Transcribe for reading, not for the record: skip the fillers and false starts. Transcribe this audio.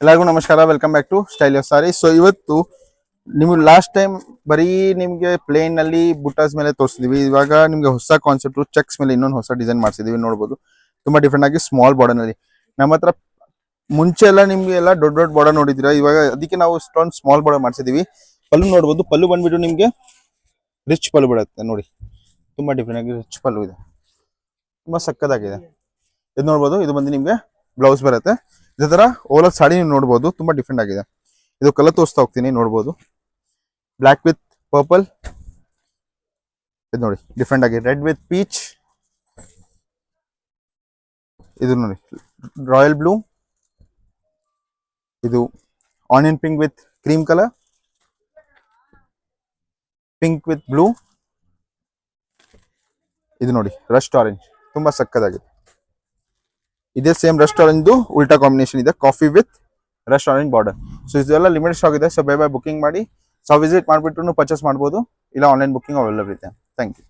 ಎಲ್ಲರಿಗೂ ನಮಸ್ಕಾರ, welcome back to style of sari. So ಇವತ್ತು ನಿಮ್ಗೆ ಲಾಸ್ಟ್ ಟೈಮ್ ಬರೀ ನಿಮ್ಗೆ ಪ್ಲೇನ್ ನಲ್ಲಿ ಬುಟ್ಟಾಸ್ ಮೇಲೆ ತೋರಿಸಿದ್ವಿ. ಇವಾಗ ನಿಮ್ಗೆ ಹೊಸ ಕಾನ್ಸೆಪ್ಟ್ ಚೆಕ್ಸ್ ಮೇಲೆ ಇನ್ನೊಂದು ಹೊಸ ಡಿಸೈನ್ ಮಾಡಿಸಿದೀವಿ. ನೋಡಬಹುದು ತುಂಬಾ ಡಿಫ್ರೆಂಟ್ ಆಗಿ ಸ್ಮಾಲ್ ಬಾರ್ಡರ್ ನಲ್ಲಿ. ನಮ್ಮ ಹತ್ರ ಮುಂಚೆ ಎಲ್ಲ ನಿಮ್ಗೆ ಎಲ್ಲ ದೊಡ್ಡ ದೊಡ್ಡ ಬಾರ್ಡರ್ ನೋಡಿದಿರಾ, ಇವಾಗ ಅದಕ್ಕೆ ನಾವು ಇಷ್ಟೊಂದು ಸ್ಮಾಲ್ ಬಾರ್ಡರ್ ಮಾಡಿಸಿದೀವಿ. ಪಲ್ಲು ನೋಡಬಹುದು, ಪಲ್ಲು ಬಂದ್ಬಿಟ್ಟು ನಿಮ್ಗೆ ರಿಚ್ ಪಲ್ಲು ಬಿಡುತ್ತೆ ನೋಡಿ. ತುಂಬಾ ಡಿಫ್ರೆಂಟ್ ಆಗಿ ರಿಚ್ ಪಲ್ಲು ಇದೆ, ತುಂಬಾ ಸಕ್ಕದಾಗಿದೆ. ಇದು ನೋಡಬಹುದು, ಇದು ಬಂದು ನಿಮ್ಗೆ ಬ್ಲೌಸ್ ಬರುತ್ತೆ. ಇದೇ ತರ ಓವರ್ ಸಾಡಿ ನೀವು ನೋಡಬಹುದು, ತುಂಬಾ ಡಿಫ್ರೆಂಟ್ ಆಗಿದೆ. ಇದು ಕಲರ್ ತೋರಿಸ್ತಾ ಹೋಗ್ತೀನಿ, ನೋಡಬಹುದು. ಬ್ಲಾಕ್ ವಿತ್ ಪರ್ಪಲ್, ಇದು ನೋಡಿ ಡಿಫ್ರೆಂಟ್ ಆಗಿ. ರೆಡ್ ವಿತ್ ಪೀಚ್, ಇದು ನೋಡಿ ರಾಯಲ್ ಬ್ಲೂ, ಇದು onion pink with cream colour, pink with blue, ಇದು ನೋಡಿ ರಸ್ಟ್ ಆರೆಂಜ್, ತುಂಬಾ ಸಕ್ಕದಾಗಿದೆ. ಇದೇ ಸೇಮ್ ರಸ್ಟ್ ಆರೆಂಜ್ ಉಲ್ಟಾ ಕಾಂಬಿನೇಷನ್ ಇದೆ, coffee with rust orange border. So ಇದೆಲ್ಲ ಲಿಮಿಟೆಡ್ ಸ್ಟಾಕ್ ಇದೆ. ಸೊ ಬೈ ಬುಕಿಂಗ್ ಮಾಡಿ, ಸೊ ವಿಸಿಟ್ ಮಾಡಿಬಿಟ್ಟು ಪರ್ಚೇಸ್ ಮಾಡ್ಬೋದು, ಇಲ್ಲ ಆನ್ಲೈನ್ ಬುಕಿಂಗ್ ಅವೈಲೇಬಲ್ ಇದೆ. Thank you.